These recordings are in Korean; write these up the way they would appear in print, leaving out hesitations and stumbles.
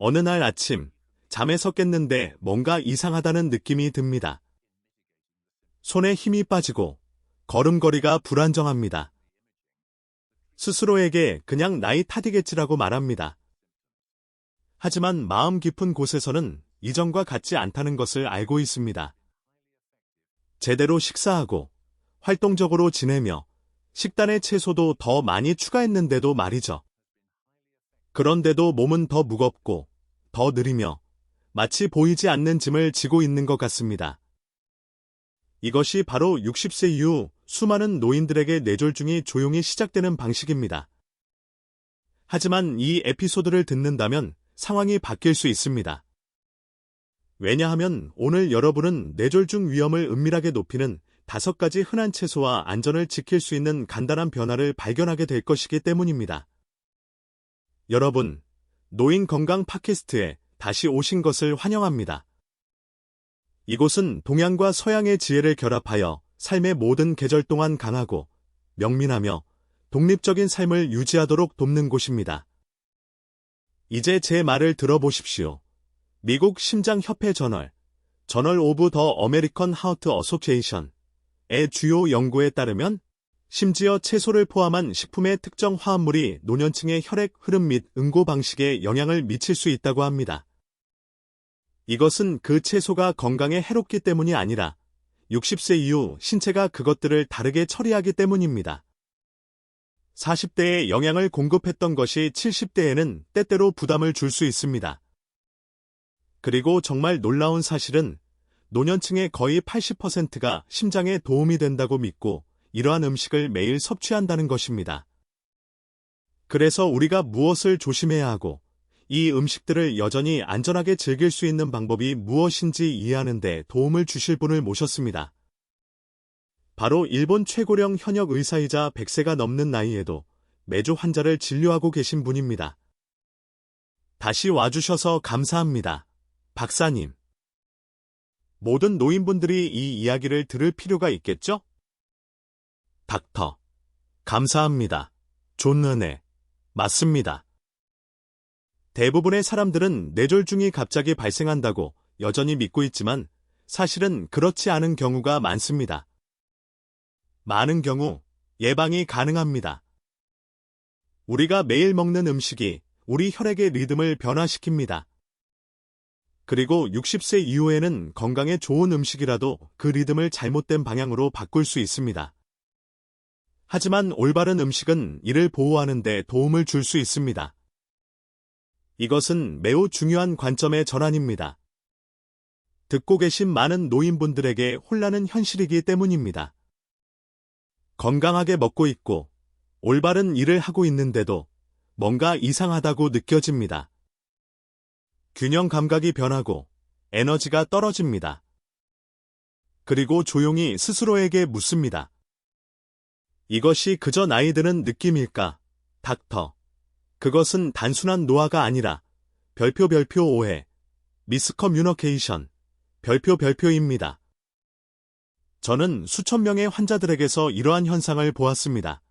어느 날 아침, 잠에서 깼는데 뭔가 이상하다는 느낌이 듭니다. 손에 힘이 빠지고 걸음걸이가 불안정합니다. 스스로에게 그냥 나이 탓이겠지라고 말합니다. 하지만 마음 깊은 곳에서는 이전과 같지 않다는 것을 알고 있습니다. 제대로 식사하고 활동적으로 지내며 식단에 채소도 더 많이 추가했는데도 말이죠. 그런데도 몸은 더 무겁고 더 느리며 마치 보이지 않는 짐을 지고 있는 것 같습니다. 이것이 바로 60세 이후 수많은 노인들에게 뇌졸중이 조용히 시작되는 방식입니다. 하지만 이 에피소드를 듣는다면 상황이 바뀔 수 있습니다. 왜냐하면 오늘 여러분은 뇌졸중 위험을 은밀하게 높이는 5가지 흔한 채소와 안전을 지킬 수 있는 간단한 변화를 발견하게 될 것이기 때문입니다. 여러분, 노인 건강 팟캐스트에 다시 오신 것을 환영합니다. 이곳은 동양과 서양의 지혜를 결합하여 삶의 모든 계절 동안 강하고 명민하며 독립적인 삶을 유지하도록 돕는 곳입니다. 이제 제 말을 들어보십시오. 미국 심장협회 저널 오브 더 어메리컨 하우트 어소시에이션의 주요 연구에 따르면 심지어 채소를 포함한 식품의 특정 화합물이 노년층의 혈액 흐름 및 응고 방식에 영향을 미칠 수 있다고 합니다. 이것은 그 채소가 건강에 해롭기 때문이 아니라 60세 이후 신체가 그것들을 다르게 처리하기 때문입니다. 40대에 영양을 공급했던 것이 70대에는 때때로 부담을 줄 수 있습니다. 그리고 정말 놀라운 사실은 노년층의 거의 80%가 심장에 도움이 된다고 믿고 이러한 음식을 매일 섭취한다는 것입니다. 그래서 우리가 무엇을 조심해야 하고 이 음식들을 여전히 안전하게 즐길 수 있는 방법이 무엇인지 이해하는 데 도움을 주실 분을 모셨습니다. 바로 일본 최고령 현역 의사이자 100세가 넘는 나이에도 매주 환자를 진료하고 계신 분입니다. 다시 와주셔서 감사합니다. 박사님. 모든 노인분들이 이 이야기를 들을 필요가 있겠죠? 닥터. 감사합니다. 존 은혜. 맞습니다. 대부분의 사람들은 뇌졸중이 갑자기 발생한다고 여전히 믿고 있지만 사실은 그렇지 않은 경우가 많습니다. 많은 경우 예방이 가능합니다. 우리가 매일 먹는 음식이 우리 혈액의 리듬을 변화시킵니다. 그리고 60세 이후에는 건강에 좋은 음식이라도 그 리듬을 잘못된 방향으로 바꿀 수 있습니다. 하지만 올바른 음식은 이를 보호하는 데 도움을 줄 수 있습니다. 이것은 매우 중요한 관점의 전환입니다. 듣고 계신 많은 노인분들에게 혼란은 현실이기 때문입니다. 건강하게 먹고 있고 올바른 일을 하고 있는데도 뭔가 이상하다고 느껴집니다. 균형 감각이 변하고 에너지가 떨어집니다. 그리고 조용히 스스로에게 묻습니다. 이것이 그저 나이 드는 느낌일까, 닥터? 그것은 단순한 노화가 아니라 별표 오해, 미스커뮤니케이션, 별표입니다. 저는 수천 명의 환자들에게서 이러한 현상을 보았습니다.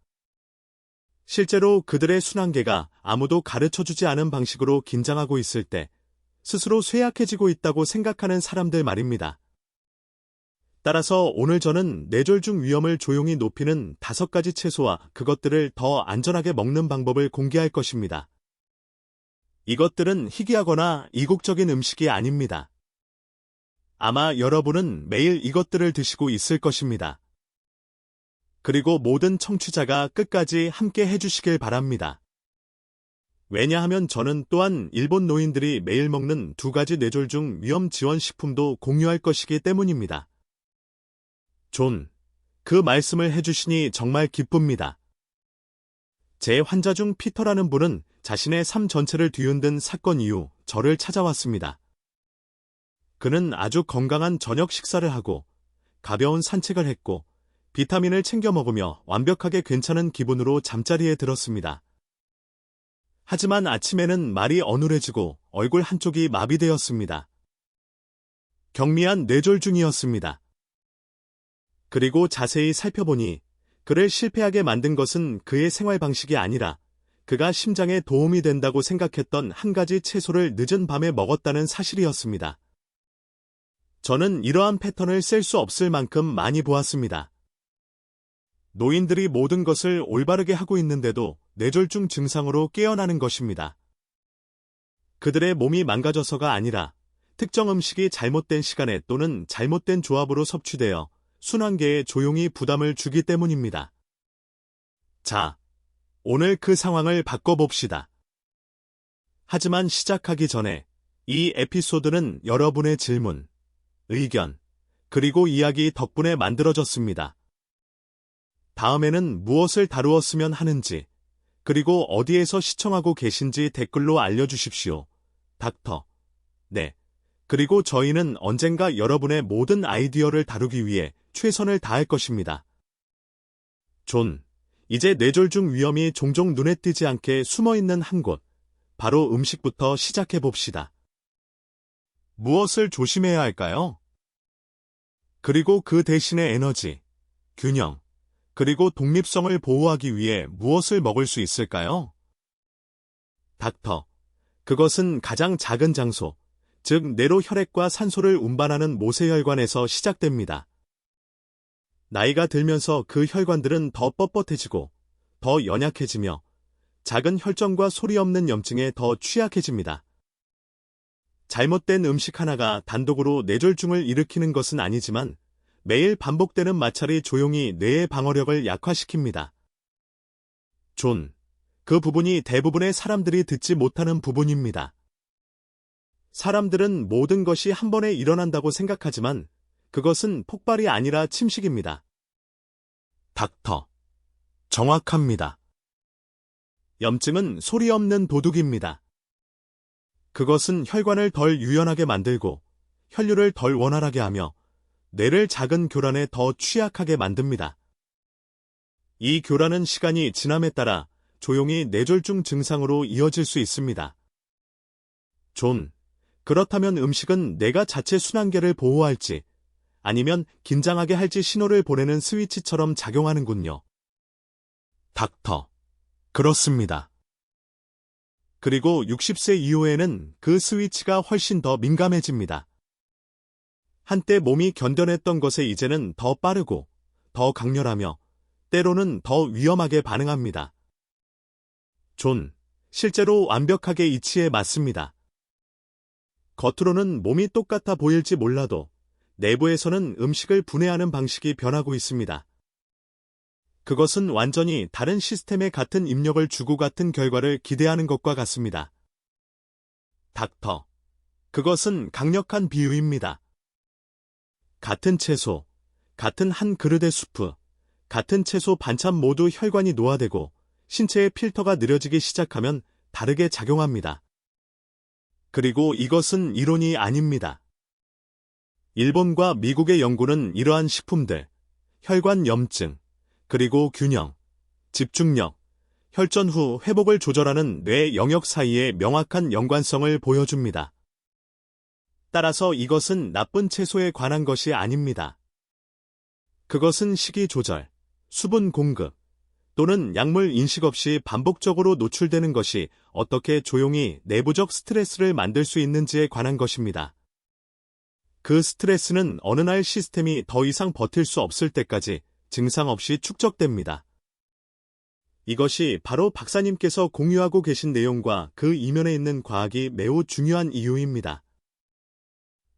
실제로 그들의 순환계가 아무도 가르쳐주지 않은 방식으로 긴장하고 있을 때 스스로 쇠약해지고 있다고 생각하는 사람들 말입니다. 따라서 오늘 저는 뇌졸중 위험을 조용히 높이는 5가지 채소와 그것들을 더 안전하게 먹는 방법을 공개할 것입니다. 이것들은 희귀하거나 이국적인 음식이 아닙니다. 아마 여러분은 매일 이것들을 드시고 있을 것입니다. 그리고 모든 청취자가 끝까지 함께 해주시길 바랍니다. 왜냐하면 저는 또한 일본 노인들이 매일 먹는 2가지 뇌졸중 위험 지원 식품도 공유할 것이기 때문입니다. 존, 그 말씀을 해주시니 정말 기쁩니다. 제 환자 중 피터라는 분은 자신의 삶 전체를 뒤흔든 사건 이후 저를 찾아왔습니다. 그는 아주 건강한 저녁 식사를 하고 가벼운 산책을 했고 비타민을 챙겨 먹으며 완벽하게 괜찮은 기분으로 잠자리에 들었습니다. 하지만 아침에는 말이 어눌해지고 얼굴 한쪽이 마비되었습니다. 경미한 뇌졸중이었습니다. 그리고 자세히 살펴보니 그를 실패하게 만든 것은 그의 생활 방식이 아니라 그가 심장에 도움이 된다고 생각했던 한 가지 채소를 늦은 밤에 먹었다는 사실이었습니다. 저는 이러한 패턴을 셀 수 없을 만큼 많이 보았습니다. 노인들이 모든 것을 올바르게 하고 있는데도 뇌졸중 증상으로 깨어나는 것입니다. 그들의 몸이 망가져서가 아니라 특정 음식이 잘못된 시간에 또는 잘못된 조합으로 섭취되어 순환계에 조용히 부담을 주기 때문입니다. 자, 오늘 그 상황을 바꿔봅시다. 하지만 시작하기 전에 이 에피소드는 여러분의 질문, 의견, 그리고 이야기 덕분에 만들어졌습니다. 다음에는 무엇을 다루었으면 하는지, 그리고 어디에서 시청하고 계신지 댓글로 알려주십시오. 닥터. 네. 그리고 저희는 언젠가 여러분의 모든 아이디어를 다루기 위해 최선을 다할 것입니다. 존. 이제 뇌졸중 위험이 종종 눈에 띄지 않게 숨어있는 한 곳, 바로 음식부터 시작해봅시다. 무엇을 조심해야 할까요? 그리고 그 대신에 에너지, 균형, 그리고 독립성을 보호하기 위해 무엇을 먹을 수 있을까요? 닥터. 그것은 가장 작은 장소, 즉 뇌로 혈액과 산소를 운반하는 모세혈관에서 시작됩니다. 나이가 들면서 그 혈관들은 더 뻣뻣해지고 더 연약해지며 작은 혈전과 소리 없는 염증에 더 취약해집니다. 잘못된 음식 하나가 단독으로 뇌졸중을 일으키는 것은 아니지만 매일 반복되는 마찰이 조용히 뇌의 방어력을 약화시킵니다. 존. 그 부분이 대부분의 사람들이 듣지 못하는 부분입니다. 사람들은 모든 것이 한 번에 일어난다고 생각하지만 그것은 폭발이 아니라 침식입니다. 닥터. 정확합니다. 염증은 소리 없는 도둑입니다. 그것은 혈관을 덜 유연하게 만들고 혈류를 덜 원활하게 하며 뇌를 작은 교란에 더 취약하게 만듭니다. 이 교란은 시간이 지남에 따라 조용히 뇌졸중 증상으로 이어질 수 있습니다. 존. 그렇다면 음식은 뇌가 자체 순환계를 보호할지 아니면 긴장하게 할지 신호를 보내는 스위치처럼 작용하는군요. 닥터. 그렇습니다. 그리고 60세 이후에는 그 스위치가 훨씬 더 민감해집니다. 한때 몸이 견뎌냈던 것에 이제는 더 빠르고 더 강렬하며 때로는 더 위험하게 반응합니다. 존. 실제로 완벽하게 이치에 맞습니다. 겉으로는 몸이 똑같아 보일지 몰라도 내부에서는 음식을 분해하는 방식이 변하고 있습니다. 그것은 완전히 다른 시스템에 같은 입력을 주고 같은 결과를 기대하는 것과 같습니다. 닥터. 그것은 강력한 비유입니다. 같은 채소, 같은 한 그릇의 수프, 같은 채소 반찬 모두 혈관이 노화되고 신체의 필터가 느려지기 시작하면 다르게 작용합니다. 그리고 이것은 이론이 아닙니다. 일본과 미국의 연구는 이러한 식품들, 혈관 염증, 그리고 균형, 집중력, 혈전 후 회복을 조절하는 뇌 영역 사이의 명확한 연관성을 보여줍니다. 따라서 이것은 나쁜 채소에 관한 것이 아닙니다. 그것은 식이 조절, 수분 공급, 또는 약물 인식 없이 반복적으로 노출되는 것이 어떻게 조용히 내부적 스트레스를 만들 수 있는지에 관한 것입니다. 그 스트레스는 어느 날 시스템이 더 이상 버틸 수 없을 때까지 증상 없이 축적됩니다. 이것이 바로 박사님께서 공유하고 계신 내용과 그 이면에 있는 과학이 매우 중요한 이유입니다.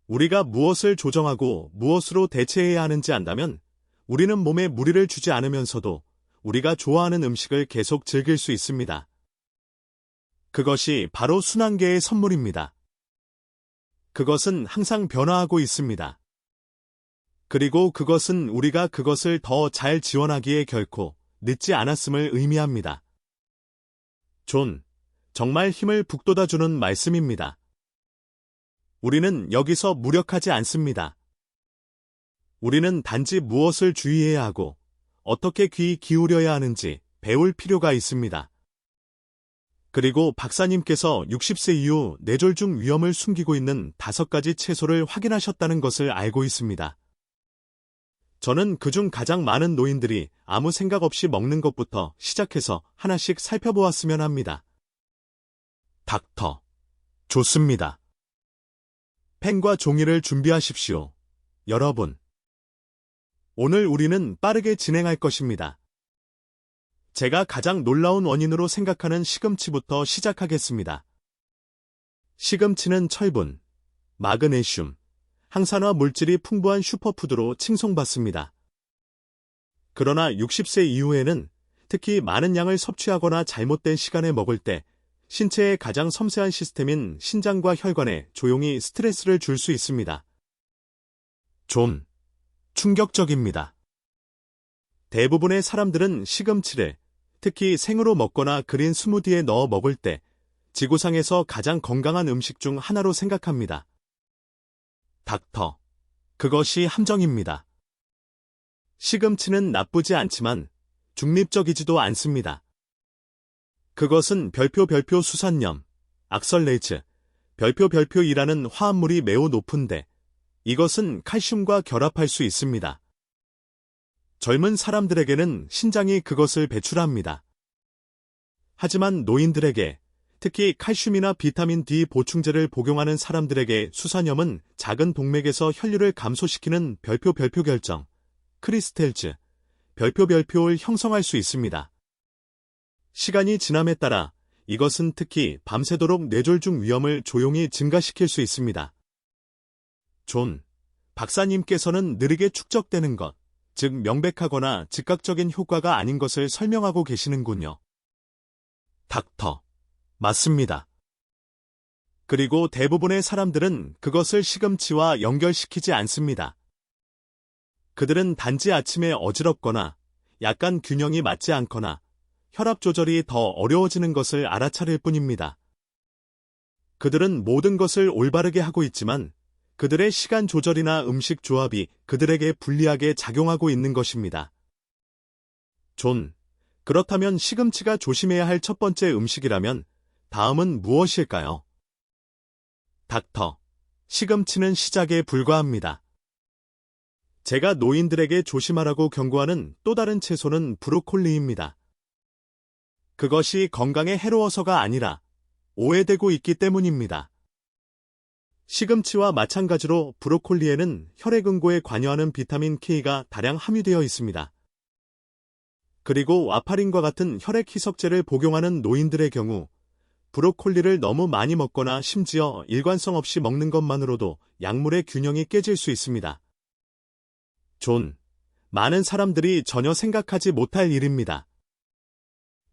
우리가 무엇을 조정하고 무엇으로 대체해야 하는지 안다면 우리는 몸에 무리를 주지 않으면서도 우리가 좋아하는 음식을 계속 즐길 수 있습니다. 그것이 바로 순환계의 선물입니다. 그것은 항상 변화하고 있습니다. 그리고 그것은 우리가 그것을 더 잘 지원하기에 결코 늦지 않았음을 의미합니다. 존, 정말 힘을 북돋아주는 말씀입니다. 우리는 여기서 무력하지 않습니다. 우리는 단지 무엇을 주의해야 하고 어떻게 귀 기울여야 하는지 배울 필요가 있습니다. 그리고 박사님께서 60세 이후 뇌졸중 위험을 숨기고 있는 5가지 채소를 확인하셨다는 것을 알고 있습니다. 저는 그중 가장 많은 노인들이 아무 생각 없이 먹는 것부터 시작해서 하나씩 살펴보았으면 합니다. 닥터. 좋습니다. 펜과 종이를 준비하십시오. 여러분. 오늘 우리는 빠르게 진행할 것입니다. 제가 가장 놀라운 원인으로 생각하는 시금치부터 시작하겠습니다. 시금치는 철분, 마그네슘, 항산화 물질이 풍부한 슈퍼푸드로 칭송받습니다. 그러나 60세 이후에는 특히 많은 양을 섭취하거나 잘못된 시간에 먹을 때 신체의 가장 섬세한 시스템인 신장과 혈관에 조용히 스트레스를 줄 수 있습니다. 좀 충격적입니다. 대부분의 사람들은 시금치를 특히 생으로 먹거나 그린 스무디에 넣어 먹을 때 지구상에서 가장 건강한 음식 중 하나로 생각합니다. 닥터. 그것이 함정입니다. 시금치는 나쁘지 않지만 중립적이지도 않습니다. 그것은 별표 수산염, 악설레이즈, 별표이라는 화합물이 매우 높은데 이것은 칼슘과 결합할 수 있습니다. 젊은 사람들에게는 신장이 그것을 배출합니다. 하지만 노인들에게, 특히 칼슘이나 비타민 D 보충제를 복용하는 사람들에게 수산염은 작은 동맥에서 혈류를 감소시키는 별표 결정, 크리스텔즈, 별표를 형성할 수 있습니다. 시간이 지남에 따라 이것은 특히 밤새도록 뇌졸중 위험을 조용히 증가시킬 수 있습니다. 존 박사님께서는 느리게 축적되는 것, 즉 명백하거나 즉각적인 효과가 아닌 것을 설명하고 계시는군요. 닥터. 맞습니다. 그리고 대부분의 사람들은 그것을 시금치와 연결시키지 않습니다. 그들은 단지 아침에 어지럽거나 약간 균형이 맞지 않거나 혈압 조절이 더 어려워지는 것을 알아차릴 뿐입니다. 그들은 모든 것을 올바르게 하고 있지만 그들의 시간 조절이나 음식 조합이 그들에게 불리하게 작용하고 있는 것입니다. 존, 그렇다면 시금치가 조심해야 할 첫 번째 음식이라면 다음은 무엇일까요? 닥터, 시금치는 시작에 불과합니다. 제가 노인들에게 조심하라고 경고하는 또 다른 채소는 브로콜리입니다. 그것이 건강에 해로워서가 아니라 오해되고 있기 때문입니다. 시금치와 마찬가지로 브로콜리에는 혈액응고에 관여하는 비타민 K가 다량 함유되어 있습니다. 그리고 와파린과 같은 혈액 희석제를 복용하는 노인들의 경우 브로콜리를 너무 많이 먹거나 심지어 일관성 없이 먹는 것만으로도 약물의 균형이 깨질 수 있습니다. 존, 많은 사람들이 전혀 생각하지 못할 일입니다.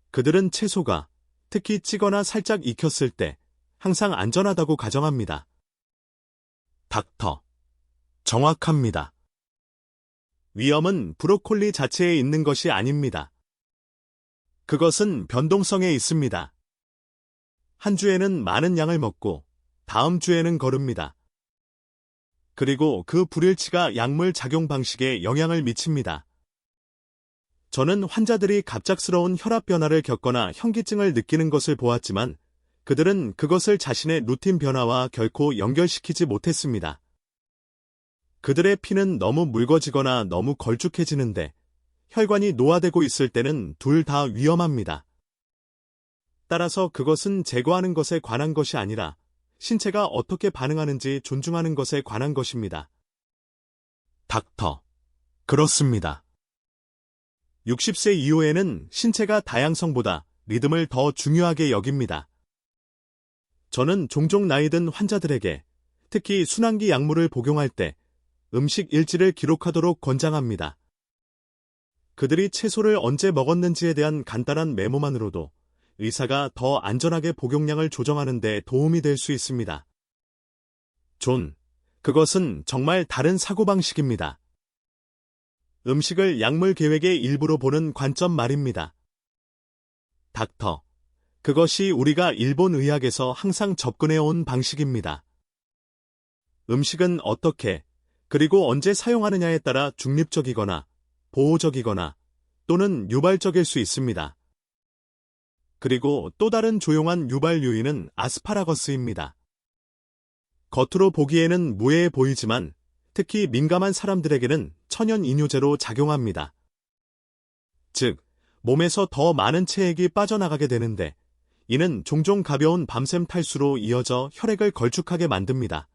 그들은 채소가 특히 찌거나 살짝 익혔을 때 항상 안전하다고 가정합니다. 닥터. 정확합니다. 위험은 브로콜리 자체에 있는 것이 아닙니다. 그것은 변동성에 있습니다. 한 주에는 많은 양을 먹고 다음 주에는 거릅니다. 그리고 그 불일치가 약물 작용 방식에 영향을 미칩니다. 저는 환자들이 갑작스러운 혈압 변화를 겪거나 현기증을 느끼는 것을 보았지만 그들은 그것을 자신의 루틴 변화와 결코 연결시키지 못했습니다. 그들의 피는 너무 묽어지거나 너무 걸쭉해지는데 혈관이 노화되고 있을 때는 둘 다 위험합니다. 따라서 그것은 제거하는 것에 관한 것이 아니라 신체가 어떻게 반응하는지 존중하는 것에 관한 것입니다. 닥터. 그렇습니다. 60세 이후에는 신체가 다양성보다 리듬을 더 중요하게 여깁니다. 저는 종종 나이 든 환자들에게 특히 순환기 약물을 복용할 때 음식 일지를 기록하도록 권장합니다. 그들이 채소를 언제 먹었는지에 대한 간단한 메모만으로도 의사가 더 안전하게 복용량을 조정하는 데 도움이 될 수 있습니다. 존, 그것은 정말 다른 사고방식입니다. 음식을 약물 계획의 일부로 보는 관점 말입니다. 닥터, 그것이 우리가 일본 의학에서 항상 접근해온 방식입니다. 음식은 어떻게, 그리고 언제 사용하느냐에 따라 중립적이거나 보호적이거나 또는 유발적일 수 있습니다. 그리고 또 다른 조용한 유발 요인은 아스파라거스입니다. 겉으로 보기에는 무해해 보이지만 특히 민감한 사람들에게는 천연 이뇨제로 작용합니다. 즉, 몸에서 더 많은 체액이 빠져나가게 되는데, 이는 종종 가벼운 밤샘 탈수로 이어져 혈액을 걸쭉하게 만듭니다.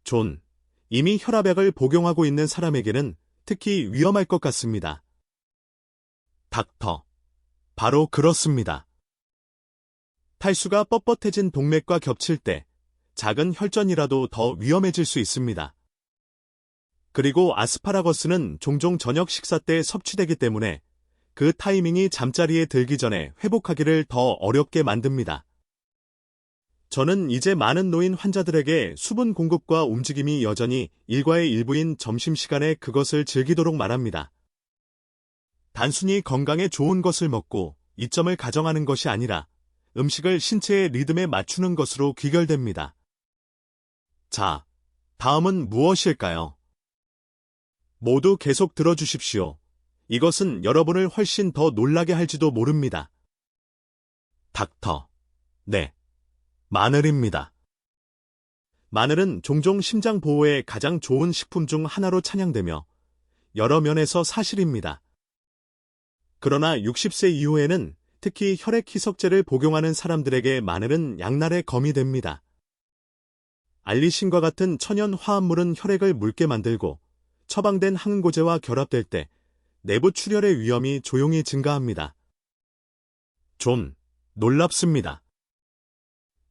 존, 이미 혈압약을 복용하고 있는 사람에게는 특히 위험할 것 같습니다. 닥터, 바로 그렇습니다. 탈수가 뻣뻣해진 동맥과 겹칠 때 작은 혈전이라도 더 위험해질 수 있습니다. 그리고 아스파라거스는 종종 저녁 식사 때 섭취되기 때문에 그 타이밍이 잠자리에 들기 전에 회복하기를 더 어렵게 만듭니다. 저는 이제 많은 노인 환자들에게 수분 공급과 움직임이 여전히 일과의 일부인 점심시간에 그것을 즐기도록 말합니다. 단순히 건강에 좋은 것을 먹고 이점을 가정하는 것이 아니라 음식을 신체의 리듬에 맞추는 것으로 귀결됩니다. 자, 다음은 무엇일까요? 모두 계속 들어주십시오. 이것은 여러분을 훨씬 더 놀라게 할지도 모릅니다. 닥터. 네. 마늘입니다. 마늘은 종종 심장 보호에 가장 좋은 식품 중 하나로 찬양되며 여러 면에서 사실입니다. 그러나 60세 이후에는 특히 혈액 희석제를 복용하는 사람들에게 마늘은 양날의 검이 됩니다. 알리신과 같은 천연 화합물은 혈액을 묽게 만들고 처방된 항응고제와 결합될 때 내부 출혈의 위험이 조용히 증가합니다. 좀 놀랍습니다.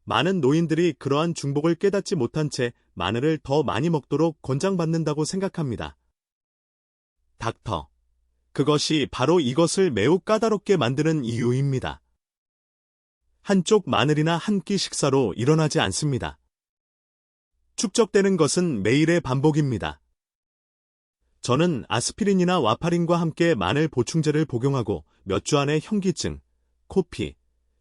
많은 노인들이 그러한 중복을 깨닫지 못한 채 마늘을 더 많이 먹도록 권장받는다고 생각합니다. 닥터, 그것이 바로 이것을 매우 까다롭게 만드는 이유입니다. 한쪽 마늘이나 한 끼 식사로 일어나지 않습니다. 축적되는 것은 매일의 반복입니다. 저는 아스피린이나 와파린과 함께 마늘 보충제를 복용하고 몇 주 안에 현기증, 코피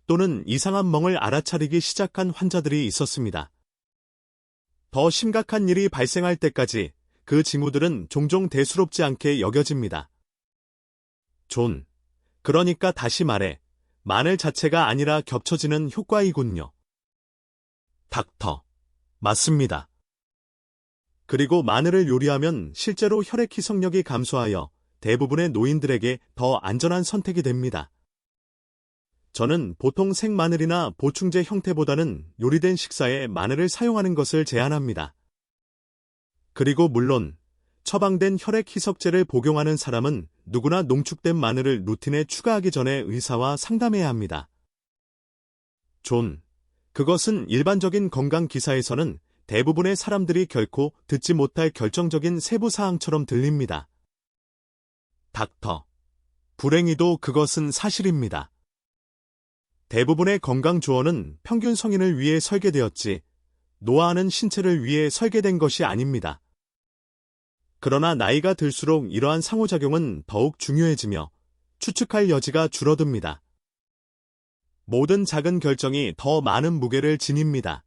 또는 이상한 멍을 알아차리기 시작한 환자들이 있었습니다. 더 심각한 일이 발생할 때까지 그 징후들은 종종 대수롭지 않게 여겨집니다. 존, 그러니까 다시 말해 마늘 자체가 아니라 겹쳐지는 효과이군요. 닥터, 맞습니다. 그리고 마늘을 요리하면 실제로 혈액 희석력이 감소하여 대부분의 노인들에게 더 안전한 선택이 됩니다. 저는 보통 생마늘이나 보충제 형태보다는 요리된 식사에 마늘을 사용하는 것을 제안합니다. 그리고 물론 처방된 혈액 희석제를 복용하는 사람은 누구나 농축된 마늘을 루틴에 추가하기 전에 의사와 상담해야 합니다. 존, 그것은 일반적인 건강 기사에서는 대부분의 사람들이 결코 듣지 못할 결정적인 세부 사항처럼 들립니다. 닥터, 불행히도 그것은 사실입니다. 대부분의 건강 조언은 평균 성인을 위해 설계되었지 노화하는 신체를 위해 설계된 것이 아닙니다. 그러나 나이가 들수록 이러한 상호작용은 더욱 중요해지며 추측할 여지가 줄어듭니다. 모든 작은 결정이 더 많은 무게를 지닙니다.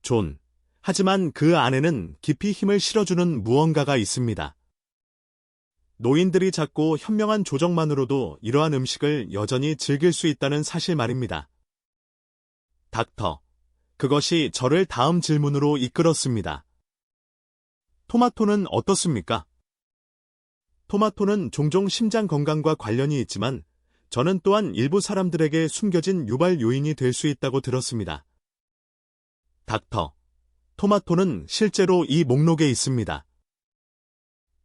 존, 하지만 그 안에는 깊이 힘을 실어주는 무언가가 있습니다. 노인들이 작고 현명한 조정만으로도 이러한 음식을 여전히 즐길 수 있다는 사실 말입니다. 닥터, 그것이 저를 다음 질문으로 이끌었습니다. 토마토는 어떻습니까? 토마토는 종종 심장 건강과 관련이 있지만 저는 또한 일부 사람들에게 숨겨진 유발 요인이 될 수 있다고 들었습니다. 닥터, 토마토는 실제로 이 목록에 있습니다.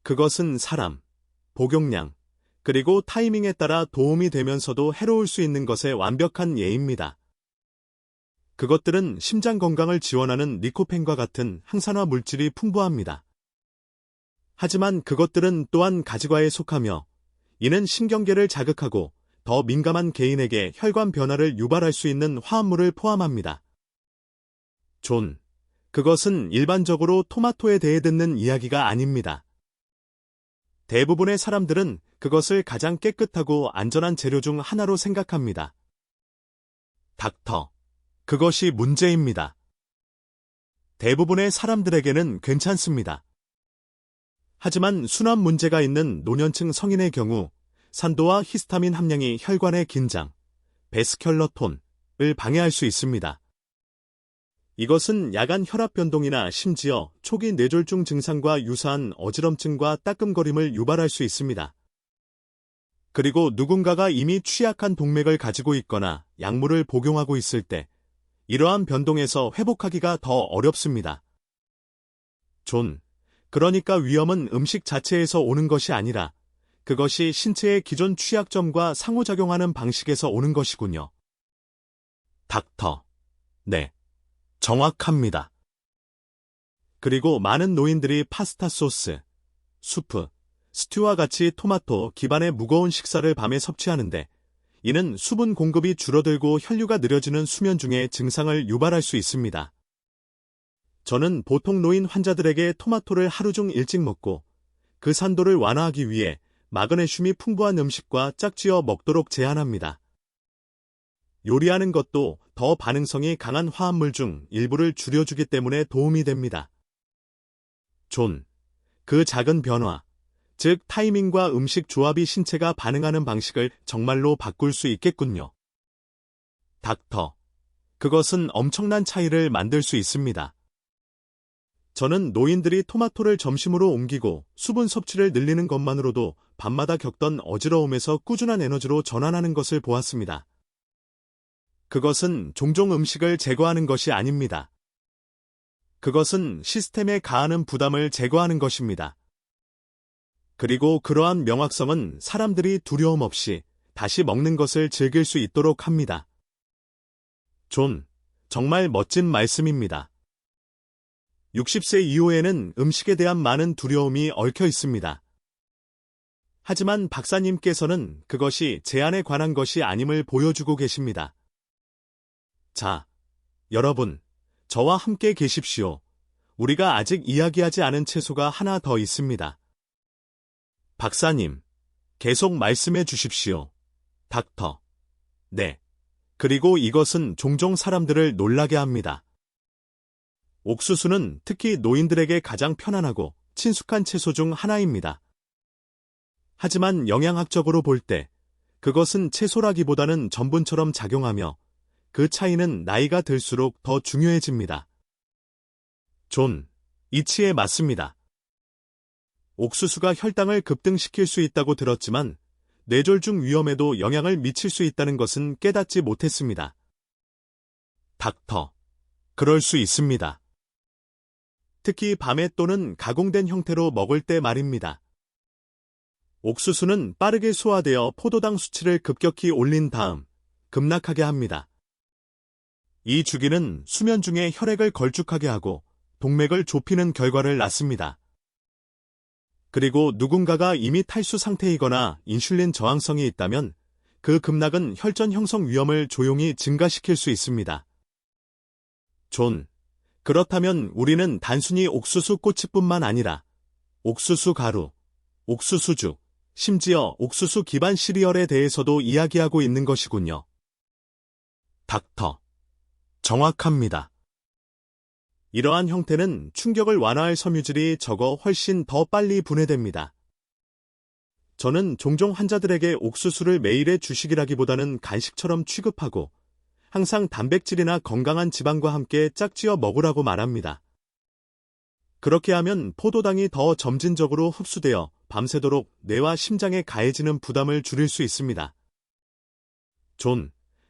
그것은 사람, 복용량, 그리고 타이밍에 따라 도움이 되면서도 해로울 수 있는 것의 완벽한 예입니다. 그것들은 심장 건강을 지원하는 리코펜과 같은 항산화 물질이 풍부합니다. 하지만 그것들은 또한 가지과에 속하며 이는 신경계를 자극하고 더 민감한 개인에게 혈관 변화를 유발할 수 있는 화합물을 포함합니다. 존, 그것은 일반적으로 토마토에 대해 듣는 이야기가 아닙니다. 대부분의 사람들은 그것을 가장 깨끗하고 안전한 재료 중 하나로 생각합니다. 닥터, 그것이 문제입니다. 대부분의 사람들에게는 괜찮습니다. 하지만 순환 문제가 있는 노년층 성인의 경우 산도와 히스타민 함량이 혈관의 긴장, 베스큘러톤을 방해할 수 있습니다. 이것은 야간 혈압 변동이나 심지어 초기 뇌졸중 증상과 유사한 어지럼증과 따끔거림을 유발할 수 있습니다. 그리고 누군가가 이미 취약한 동맥을 가지고 있거나 약물을 복용하고 있을 때 이러한 변동에서 회복하기가 더 어렵습니다. 그러니까 위험은 음식 자체에서 오는 것이 아니라 그것이 신체의 기존 취약점과 상호작용하는 방식에서 오는 것이군요. 닥터. 네, 정확합니다. 그리고 많은 노인들이 파스타 소스, 수프, 스튜와 같이 토마토 기반의 무거운 식사를 밤에 섭취하는데 이는 수분 공급이 줄어들고 혈류가 느려지는 수면 중에 증상을 유발할 수 있습니다. 저는 보통 노인 환자들에게 토마토를 하루 중 일찍 먹고 그 산도를 완화하기 위해 마그네슘이 풍부한 음식과 짝지어 먹도록 제안합니다. 요리하는 것도 더 반응성이 강한 화합물 중 일부를 줄여주기 때문에 도움이 됩니다. 그 작은 변화, 즉 타이밍과 음식 조합이 신체가 반응하는 방식을 정말로 바꿀 수 있겠군요. 닥터. 그것은 엄청난 차이를 만들 수 있습니다. 저는 노인들이 토마토를 점심으로 옮기고 수분 섭취를 늘리는 것만으로도 밤마다 겪던 어지러움에서 꾸준한 에너지로 전환하는 것을 보았습니다. 그것은 종종 음식을 제거하는 것이 아닙니다. 그것은 시스템에 가하는 부담을 제거하는 것입니다. 그리고 그러한 명확성은 사람들이 두려움 없이 다시 먹는 것을 즐길 수 있도록 합니다. 정말 멋진 말씀입니다. 60세 이후에는 음식에 대한 많은 두려움이 얽혀 있습니다. 하지만 박사님께서는 그것이 제한에 관한 것이 아님을 보여주고 계십니다. 자, 여러분, 저와 함께 계십시오. 우리가 아직 이야기하지 않은 채소가 하나 더 있습니다. 박사님, 계속 말씀해 주십시오. 닥터. 네. 그리고 이것은 종종 사람들을 놀라게 합니다. 옥수수는 특히 노인들에게 가장 편안하고 친숙한 채소 중 하나입니다. 하지만 영양학적으로 볼 때 그것은 채소라기보다는 전분처럼 작용하며 그 차이는 나이가 들수록 더 중요해집니다. 이치에 맞습니다. 옥수수가 혈당을 급등시킬 수 있다고 들었지만 뇌졸중 위험에도 영향을 미칠 수 있다는 것은 깨닫지 못했습니다. 닥터. 그럴 수 있습니다. 특히 밤에 또는 가공된 형태로 먹을 때 말입니다. 옥수수는 빠르게 소화되어 포도당 수치를 급격히 올린 다음 급락하게 합니다. 이 주기는 수면 중에 혈액을 걸쭉하게 하고 동맥을 좁히는 결과를 낳습니다. 그리고 누군가가 이미 탈수 상태이거나 인슐린 저항성이 있다면 그 급락은 혈전 형성 위험을 조용히 증가시킬 수 있습니다. 그렇다면 우리는 단순히 옥수수 꼬치뿐만 아니라 옥수수 가루, 옥수수죽, 심지어 옥수수 기반 시리얼에 대해서도 이야기하고 있는 것이군요. 닥터. 정확합니다. 이러한 형태는 충격을 완화할 섬유질이 적어 훨씬 더 빨리 분해됩니다. 저는 종종 환자들에게 옥수수를 매일의 주식이라기보다는 간식처럼 취급하고 항상 단백질이나 건강한 지방과 함께 짝지어 먹으라고 말합니다. 그렇게 하면 포도당이 더 점진적으로 흡수되어 밤새도록 뇌와 심장에 가해지는 부담을 줄일 수 있습니다.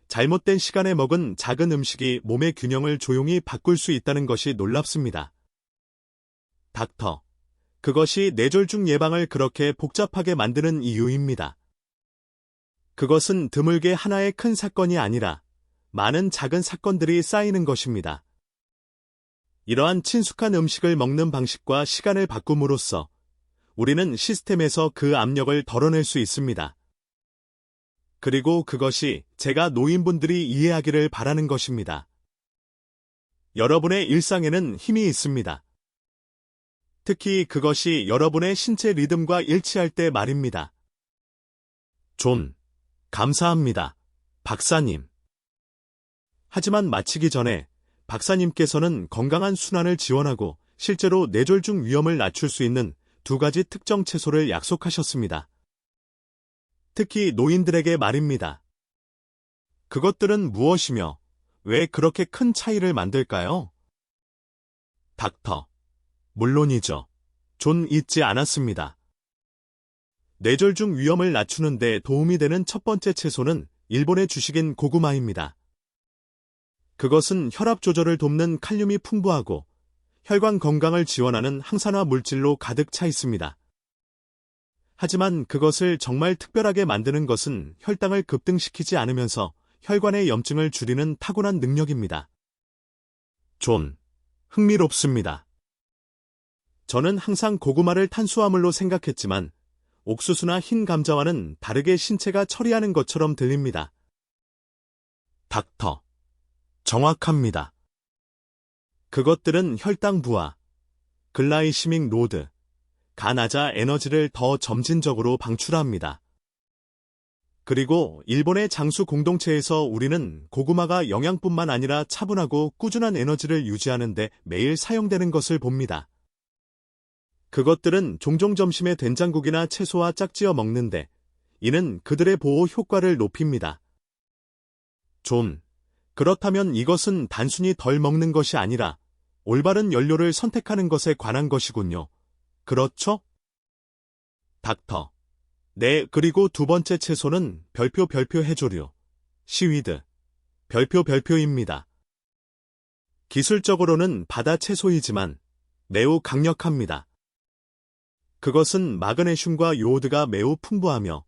잘못된 시간에 먹은 작은 음식이 몸의 균형을 조용히 바꿀 수 있다는 것이 놀랍습니다. 닥터. 그것이 뇌졸중 예방을 그렇게 복잡하게 만드는 이유입니다. 그것은 드물게 하나의 큰 사건이 아니라 많은 작은 사건들이 쌓이는 것입니다. 이러한 친숙한 음식을 먹는 방식과 시간을 바꿈으로써 우리는 시스템에서 그 압력을 덜어낼 수 있습니다. 그리고 그것이 제가 노인분들이 이해하기를 바라는 것입니다. 여러분의 일상에는 힘이 있습니다. 특히 그것이 여러분의 신체 리듬과 일치할 때 말입니다. 감사합니다, 박사님. 하지만 마치기 전에 박사님께서는 건강한 순환을 지원하고 실제로 뇌졸중 위험을 낮출 수 있는 2가지 특정 채소를 약속하셨습니다. 특히 노인들에게 말입니다. 그것들은 무엇이며 왜 그렇게 큰 차이를 만들까요? 닥터. 물론이죠. 존 잊지 않았습니다. 뇌졸중 위험을 낮추는 데 도움이 되는 첫 번째 채소는 일본의 주식인 고구마입니다. 그것은 혈압 조절을 돕는 칼륨이 풍부하고 혈관 건강을 지원하는 항산화 물질로 가득 차 있습니다. 하지만 그것을 정말 특별하게 만드는 것은 혈당을 급등시키지 않으면서 혈관의 염증을 줄이는 타고난 능력입니다. 존, 흥미롭습니다. 저는 항상 고구마를 탄수화물로 생각했지만 옥수수나 흰 감자와는 다르게 신체가 처리하는 것처럼 들립니다. 닥터, 정확합니다. 그것들은 혈당 부하, 글라이시믹 로드, 간하자 에너지를 더 점진적으로 방출합니다. 그리고 일본의 장수 공동체에서 우리는 고구마가 영양뿐만 아니라 차분하고 꾸준한 에너지를 유지하는 데 매일 사용되는 것을 봅니다. 그것들은 종종 점심에 된장국이나 채소와 짝지어 먹는데 이는 그들의 보호 효과를 높입니다. 존, 그렇다면 이것은 단순히 덜 먹는 것이 아니라 올바른 연료를 선택하는 것에 관한 것이군요. 그렇죠? 닥터. 네, 그리고 두 번째 채소는 별표 해조류, 시위드, 별표입니다. 기술적으로는 바다 채소이지만 매우 강력합니다. 그것은 마그네슘과 요오드가 매우 풍부하며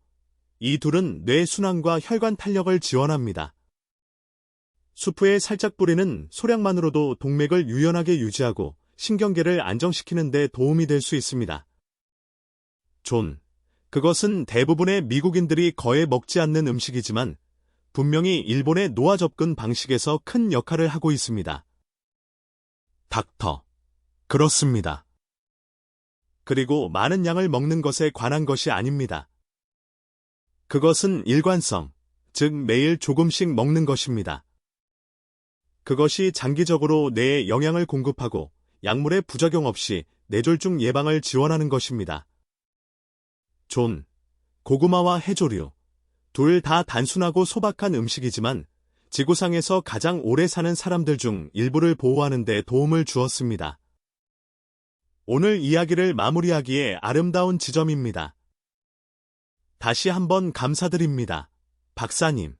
이 둘은 뇌 순환과 혈관 탄력을 지원합니다. 수프에 살짝 뿌리는 소량만으로도 동맥을 유연하게 유지하고 신경계를 안정시키는 데 도움이 될 수 있습니다. 존, 그것은 대부분의 미국인들이 거의 먹지 않는 음식이지만 분명히 일본의 노화 접근 방식에서 큰 역할을 하고 있습니다. 닥터, 그렇습니다. 그리고 많은 양을 먹는 것에 관한 것이 아닙니다. 그것은 일관성, 즉 매일 조금씩 먹는 것입니다. 그것이 장기적으로 뇌에 영양을 공급하고 약물의 부작용 없이 뇌졸중 예방을 지원하는 것입니다. 존, 고구마와 해조류, 둘 다 단순하고 소박한 음식이지만 지구상에서 가장 오래 사는 사람들 중 일부를 보호하는 데 도움을 주었습니다. 오늘 이야기를 마무리하기에 아름다운 지점입니다. 다시 한번 감사드립니다. 박사님.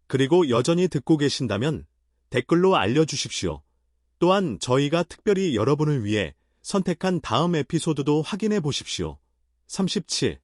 그리고 여전히 듣고 계신다면 댓글로 알려주십시오. 또한 저희가 특별히 여러분을 위해 선택한 다음 에피소드도 확인해 보십시오. 37.